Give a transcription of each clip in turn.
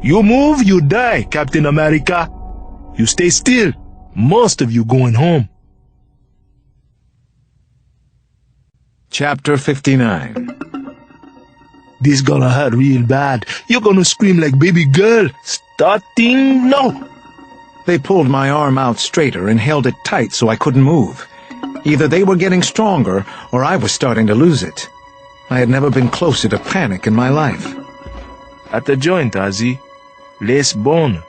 You move, you die, Captain America. You stay still. Most of you going home. Chapter 59. This gonna hurt real bad. You're gonna scream like baby girl. Starting now. They pulled my arm out straighter and held it tight so I couldn't move. Either they were getting stronger, or I was starting to lose it. I had never been closer to panic in my life. At the joint, Ozzy. Les bon,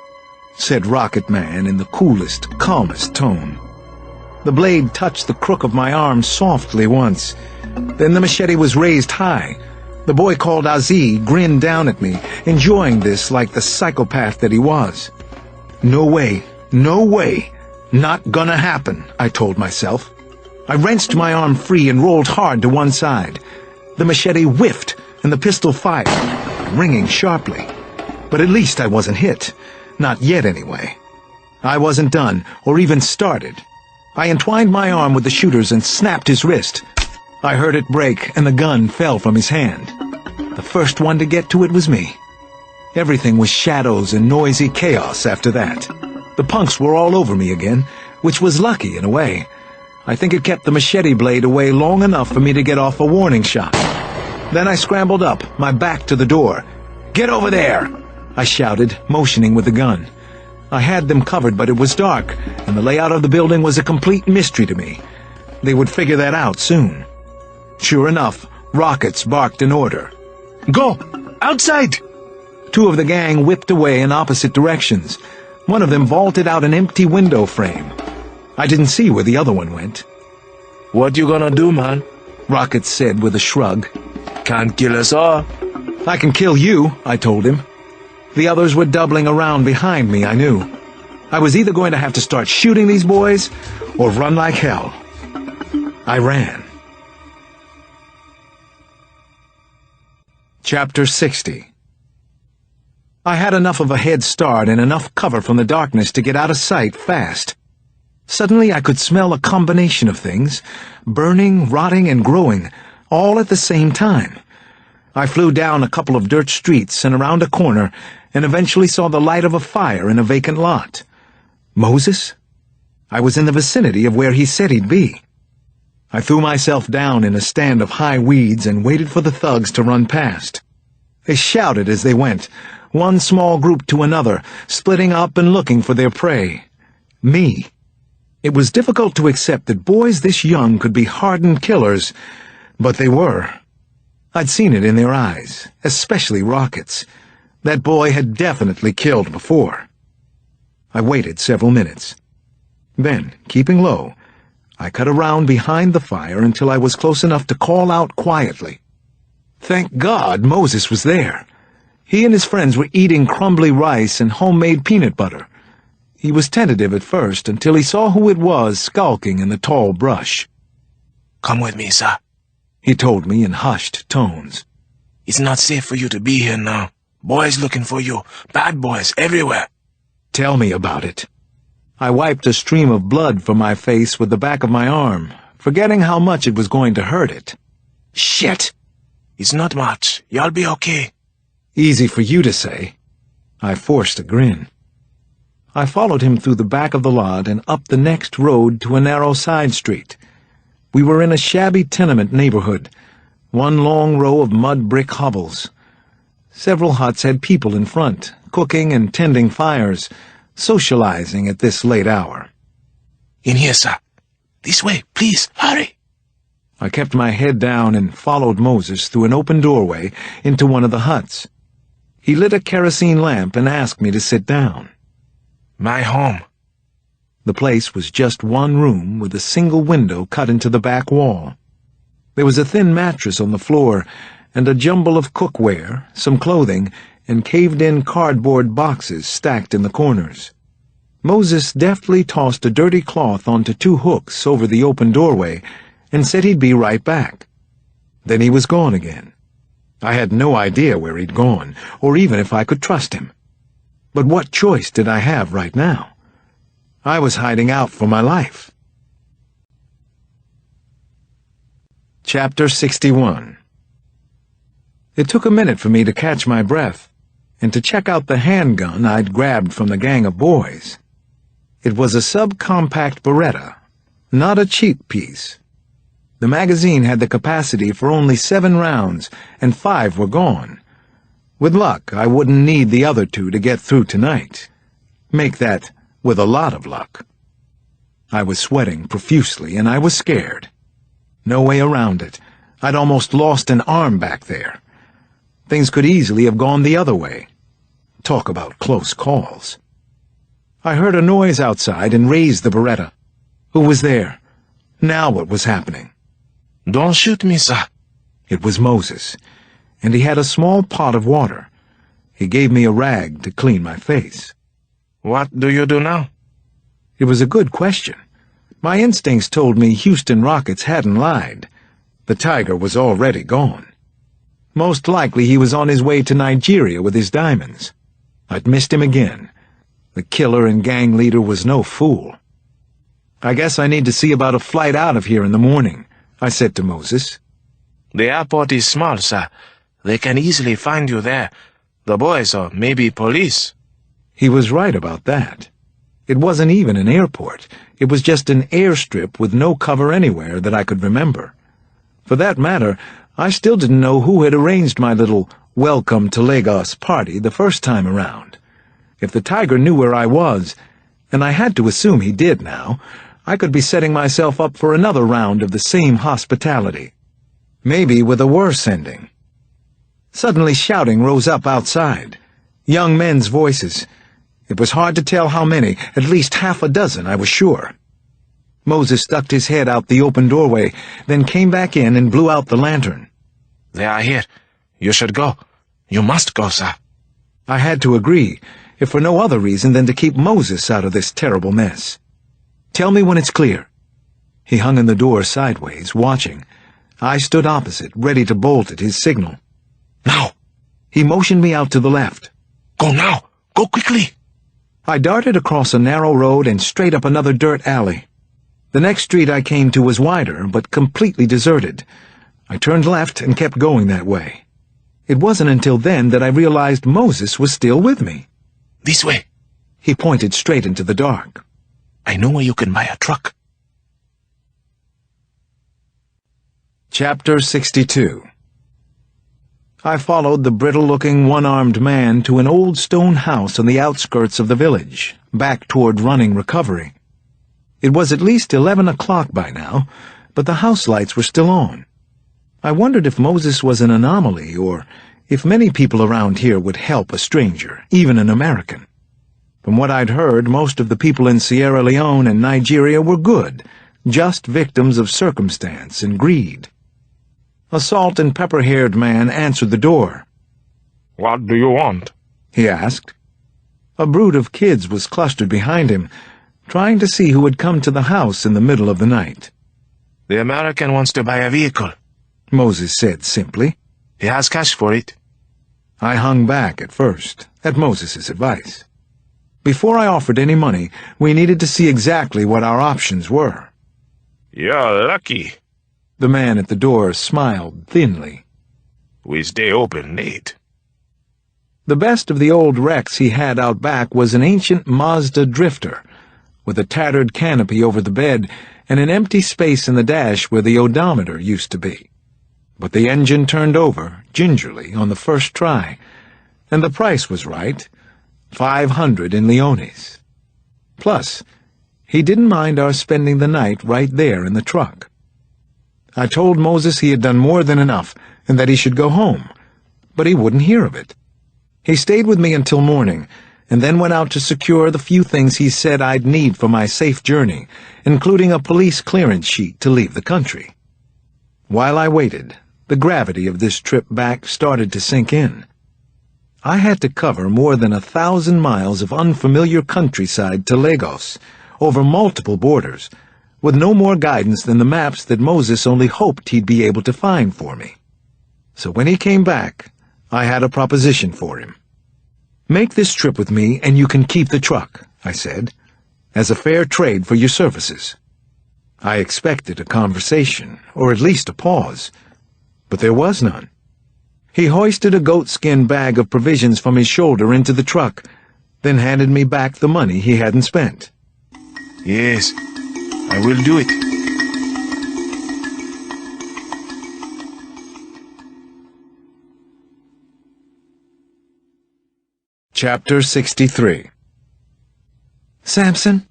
said Rocket Man in the coolest, calmest tone. The blade touched the crook of my arm softly once. Then the machete was raised high. The boy called Ozzy grinned down at me, enjoying this like the psychopath that he was. No way, no way. Not gonna happen, I told myself. I wrenched my arm free and rolled hard to one side. The machete whiffed, and the pistol fired, ringing sharply. But at least I wasn't hit. Not yet, anyway. I wasn't done, or even started. I entwined my arm with the shooter's and snapped his wrist. I heard it break, and the gun fell from his hand. The first one to get to it was me. Everything was shadows and noisy chaos after that. The punks were all over me again, which was lucky in a way. I think it kept the machete blade away long enough for me to get off a warning shot. Then I scrambled up, my back to the door. "Get over there!" I shouted, motioning with the gun. I had them covered, but it was dark, and the layout of the building was a complete mystery to me. They would figure that out soon. Sure enough, rockets barked an order. "Go! Outside!" Two of the gang whipped away in opposite directions. One of them vaulted out an empty window frame. I didn't see where the other one went. What you gonna do, man? Rocket said with a shrug. Can't kill us all. I can kill you, I told him. The others were doubling around behind me, I knew. I was either going to have to start shooting these boys or run like hell. I ran. Chapter 60. I had enough of a head start and enough cover from the darkness to get out of sight fast. Suddenly I could smell a combination of things, burning, rotting, and growing, all at the same time. I flew down a couple of dirt streets and around a corner, and eventually saw the light of a fire in a vacant lot. Moses? I was in the vicinity of where he said he'd be. I threw myself down in a stand of high weeds and waited for the thugs to run past. They shouted as they went, one small group to another, splitting up and looking for their prey. Me. It was difficult to accept that boys this young could be hardened killers, but they were. I'd seen it in their eyes, especially Rocket's. That boy had definitely killed before. I waited several minutes. Then, keeping low, I cut around behind the fire until I was close enough to call out quietly. Thank God Moses was there. He and his friends were eating crumbly rice and homemade peanut butter. He was tentative at first until he saw who it was skulking in the tall brush. "Come with me, sir," he told me in hushed tones. "It's not safe for you to be here now. Boys looking for you. Bad boys everywhere." Tell me about it. I wiped a stream of blood from my face with the back of my arm, forgetting how much it was going to hurt it. Shit! "It's not much. Y'all be okay." Easy for you to say. I forced a grin. I followed him through the back of the lot and up the next road to a narrow side street. We were in a shabby tenement neighborhood, one long row of mud brick hovels. Several huts had people in front, cooking and tending fires, socializing at this late hour. "In here, sir. This way, please, hurry." I kept my head down and followed Moses through an open doorway into one of the huts. He lit a kerosene lamp and asked me to sit down. "My home." The place was just one room with a single window cut into the back wall. There was a thin mattress on the floor and a jumble of cookware, some clothing, and caved-in cardboard boxes stacked in the corners. Moses deftly tossed a dirty cloth onto two hooks over the open doorway and said he'd be right back. Then he was gone again. I had no idea where he'd gone, or even if I could trust him. But what choice did I have right now? I was hiding out for my life. Chapter 61. It took a minute for me to catch my breath. and to check out the handgun I'd grabbed from the gang of boys. It was a subcompact Beretta, not a cheap piece. The magazine had the capacity for only 7 rounds, and 5 were gone. With luck, I wouldn't need the other 2 to get through tonight. Make that with a lot of luck. I was sweating profusely, and I was scared. No way around it. I'd almost lost an arm back there. Things could easily have gone the other way. Talk about close calls. I heard a noise outside and raised the Beretta. Who was there? Now what was happening? Don't shoot me, sir. It was Moses, and he had a small pot of water. He gave me a rag to clean my face. What do you do now? It was a good question. My instincts told me Houston Rockets hadn't lied. The tiger was already gone. Most likely he was on his way to Nigeria with his diamonds. I'd missed him again. The killer and gang leader was no fool. I guess I need to see about a flight out of here in the morning, I said to Moses. The airport is small, sir. They can easily find you there. The boys or maybe police. He was right about that. It wasn't even an airport. It was just an airstrip with no cover anywhere that I could remember. For that matter, I still didn't know who had arranged my little welcome to Lagos party the first time around. If the tiger knew where I was, and I had to assume he did now, I could be setting myself up for another round of the same hospitality. Maybe with a worse ending. Suddenly shouting rose up outside. Young men's voices. It was hard to tell how many, at least half a dozen, I was sure. Moses stuck his head out the open doorway, then came back in and blew out the lantern. They are here. You should go. You must go, sir. I had to agree, if for no other reason than to keep Moses out of this terrible mess. Tell me when it's clear. He hung in the door sideways, watching. I stood opposite, ready to bolt at his signal. Now! He motioned me out to the left. Go now! Go quickly! I darted across a narrow road and straight up another dirt alley. The next street I came to was wider, but completely deserted. I turned left and kept going that way. It wasn't until then that I realized Moses was still with me. This way. He pointed straight into the dark. I know where you can buy a truck. Chapter 62. I followed the brittle-looking, one-armed man to an old stone house on the outskirts of the village, back toward running recovery. It was at least 11 o'clock by now, but the house lights were still on. I wondered if Moses was an anomaly, or if many people around here would help a stranger, even an American. From what I'd heard, most of the people in Sierra Leone and Nigeria were good, just victims of circumstance and greed. A salt-and-pepper-haired man answered the door. What do you want? He asked. A brood of kids was clustered behind him, trying to see who had come to the house in the middle of the night. The American wants to buy a vehicle, Moses said simply. He has cash for it. I hung back at first, at Moses's advice. Before I offered any money, we needed to see exactly what our options were. You're lucky. The man at the door smiled thinly. We stay open late. The best of the old wrecks he had out back was an ancient Mazda drifter, with a tattered canopy over the bed and an empty space in the dash where the odometer used to be. But the engine turned over, gingerly, on the first try, and the price was right, 500 in leones. Plus, he didn't mind our spending the night right there in the truck. I told Moses he had done more than enough, and that he should go home, but he wouldn't hear of it. He stayed with me until morning, and then went out to secure the few things he said I'd need for my safe journey, including a police clearance sheet to leave the country. While I waited, the gravity of this trip back started to sink in. I had to cover more than 1,000 miles of unfamiliar countryside to Lagos, over multiple borders, with no more guidance than the maps that Moses only hoped he'd be able to find for me. So when he came back, I had a proposition for him. "Make this trip with me and you can keep the truck," I said, "as a fair trade for your services." I expected a conversation, or at least a pause, but there was none. He hoisted a goatskin bag of provisions from his shoulder into the truck, then handed me back the money he hadn't spent. Yes, I will do it. Chapter 63. Samson?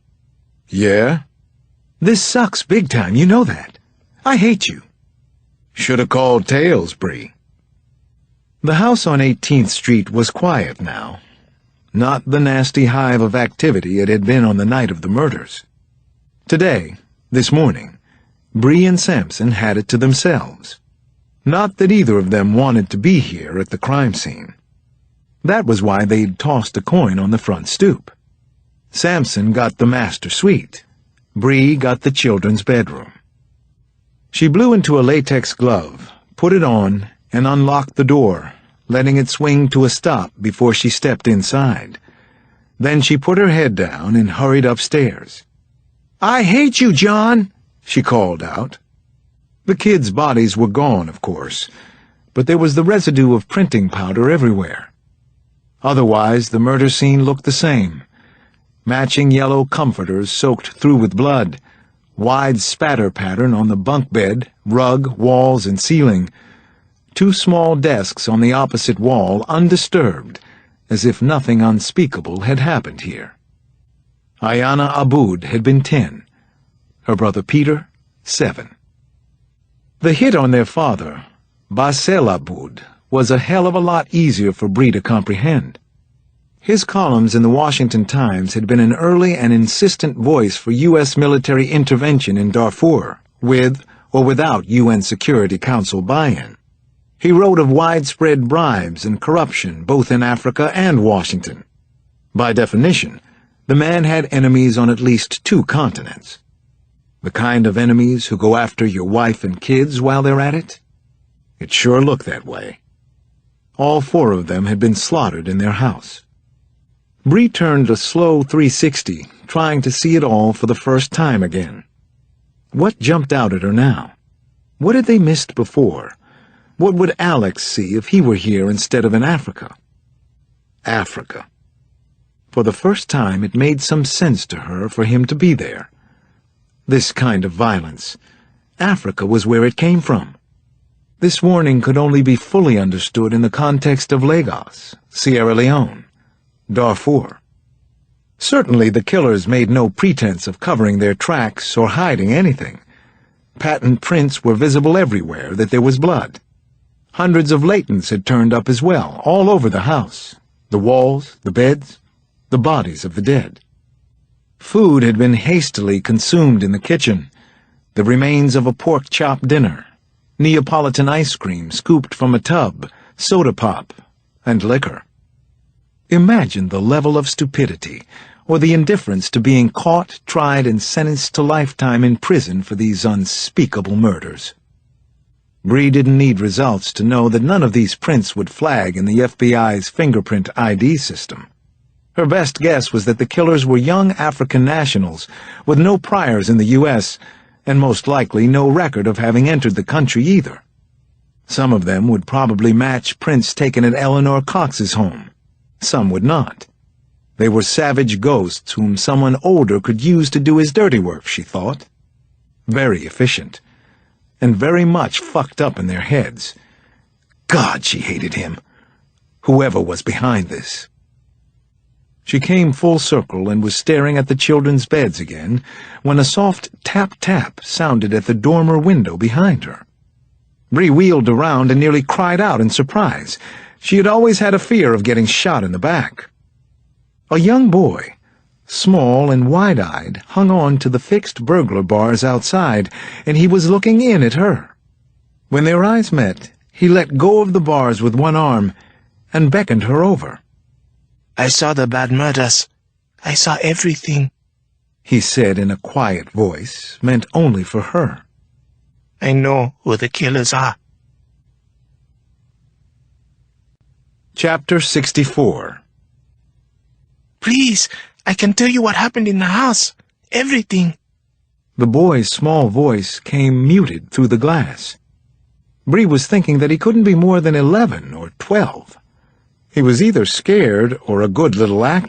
Yeah? This sucks big time, you know that. I hate you. Shoulda called Tails, Bree. The house on 18th Street was quiet now. Not the nasty hive of activity it had been on the night of the murders. Today, this morning, Bree and Samson had it to themselves. Not that either of them wanted to be here at the crime scene. That was why they'd tossed a coin on the front stoop. Samson got the master suite. Bree got the children's bedroom. She blew into a latex glove, put it on, and unlocked the door, letting it swing to a stop before she stepped inside. Then she put her head down and hurried upstairs. "I hate you, John," she called out. The kids' bodies were gone, of course, but there was the residue of printing powder everywhere. Otherwise, the murder scene looked the same. Matching yellow comforters soaked through with blood, wide spatter pattern on the bunk bed, rug, walls, and ceiling. 2 small desks on the opposite wall undisturbed, as if nothing unspeakable had happened here. Ayana Aboud had been 10. Her brother Peter, 7. The hit on their father, Basel Aboud, was a hell of a lot easier for Bree to comprehend. His columns in the Washington Times had been an early and insistent voice for U.S. military intervention in Darfur, with or without UN Security Council buy-in. He wrote of widespread bribes and corruption both in Africa and Washington. By definition, the man had enemies on at least 2 continents. The kind of enemies who go after your wife and kids while they're at it? It sure looked that way. All 4 of them had been slaughtered in their house. Bree turned a slow 360, trying to see it all for the first time again. What jumped out at her now? What had they missed before? What would Alex see if he were here instead of in Africa? Africa. For the first time it made some sense to her for him to be there. This kind of violence. Africa was where it came from. This warning could only be fully understood in the context of Lagos, Sierra Leone, Darfur. Certainly the killers made no pretense of covering their tracks or hiding anything. Patent prints were visible everywhere that there was blood. Hundreds of latents had turned up as well, all over the house, the walls, the beds, the bodies of the dead. Food had been hastily consumed in the kitchen, the remains of a pork chop dinner, Neapolitan ice cream scooped from a tub, soda pop, and liquor. Imagine the level of stupidity, or the indifference to being caught, tried, and sentenced to lifetime in prison for these unspeakable murders. Bree didn't need results to know that none of these prints would flag in the FBI's fingerprint ID system. Her best guess was that the killers were young African nationals with no priors in the U.S., and most likely no record of having entered the country either. Some of them would probably match prints taken at Eleanor Cox's home. Some would not. They were savage ghosts whom someone older could use to do his dirty work, she thought. Very efficient. And very much fucked up in their heads. God, she hated him. Whoever was behind this. She came full circle and was staring at the children's beds again when a soft tap-tap sounded at the dormer window behind her. Bree wheeled around and nearly cried out in surprise. She had always had a fear of getting shot in the back. A young boy, small and wide-eyed, hung on to the fixed burglar bars outside, and he was looking in at her. When their eyes met, he let go of the bars with one arm and beckoned her over. "I saw the bad murders. I saw everything," he said in a quiet voice, meant only for her. "I know who the killers are." Chapter 64. "Please, I can tell you what happened in the house. Everything." The boy's small voice came muted through the glass. Bree was thinking that he couldn't be more than 11 or 12. He was either scared or a good little actor.